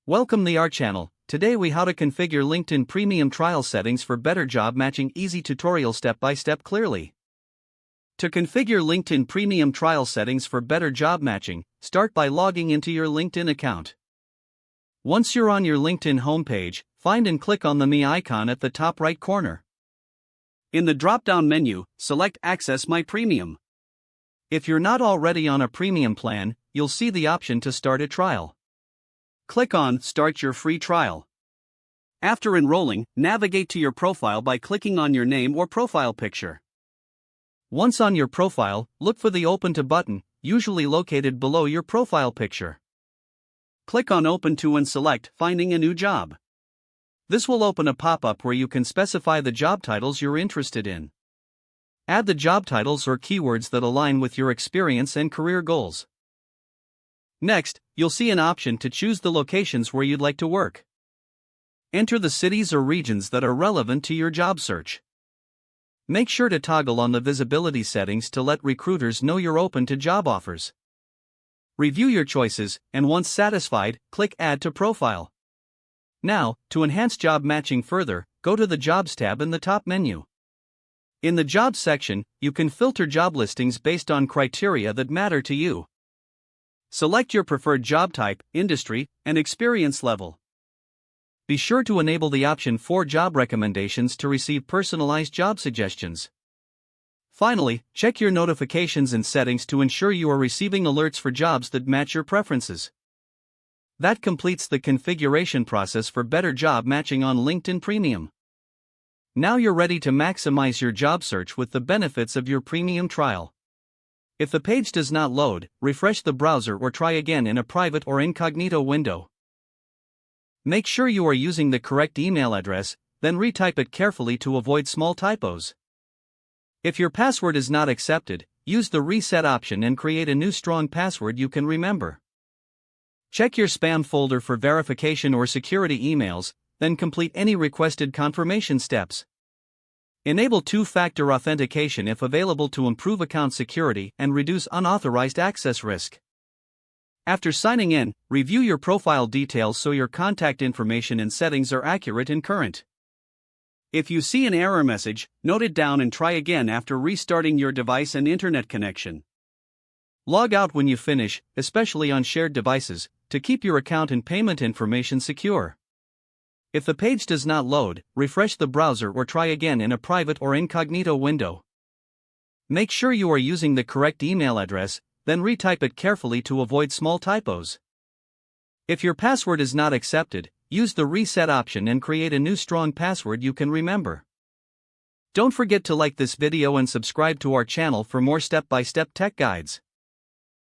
Welcome to our channel. Today we how to configure LinkedIn Premium trial settings for better job matching. Easy tutorial step by step clearly. To configure LinkedIn Premium trial settings for better job matching, start by logging into your LinkedIn account. Once you're on your LinkedIn homepage, find and click on the Me icon at the top right corner. In the drop-down menu, select Access My Premium. If you're not already on a premium plan, you'll see the option to start a trial. Click on Start Your Free Trial. After enrolling, navigate to your profile by clicking on your name or profile picture. Once on your profile, look for the Open to button, usually located below your profile picture. Click on Open to and select Finding a New Job. This will open a pop-up where you can specify the job titles you're interested in. Add the job titles or keywords that align with your experience and career goals. Next, you'll see an option to choose the locations where you'd like to work. Enter the cities or regions that are relevant to your job search. Make sure to toggle on the visibility settings to let recruiters know you're open to job offers. Review your choices, and once satisfied, click Add to Profile. Now, to enhance job matching further, go to the Jobs tab in the top menu. In the Jobs section, you can filter job listings based on criteria that matter to you. Select your preferred job type, industry, and experience level. Be sure to enable the option for job recommendations to receive personalized job suggestions. Finally, check your notifications and settings to ensure you are receiving alerts for jobs that match your preferences. That completes the configuration process for better job matching on LinkedIn Premium. Now you're ready to maximize your job search with the benefits of your premium trial. If the page does not load, refresh the browser or try again in a private or incognito window. Make sure you are using the correct email address, then retype it carefully to avoid small typos. If your password is not accepted, use the reset option and create a new strong password you can remember. Check your spam folder for verification or security emails, then complete any requested confirmation steps. Enable two-factor authentication if available to improve account security and reduce unauthorized access risk. After signing in, review your profile details so your contact information and settings are accurate and current. If you see an error message, note it down and try again after restarting your device and internet connection. Log out when you finish, especially on shared devices, to keep your account and payment information secure. If the page does not load, refresh the browser or try again in a private or incognito window. Make sure you are using the correct email address, then retype it carefully to avoid small typos. If your password is not accepted, use the reset option and create a new strong password you can remember. Don't forget to like this video and subscribe to our channel for more step-by-step tech guides.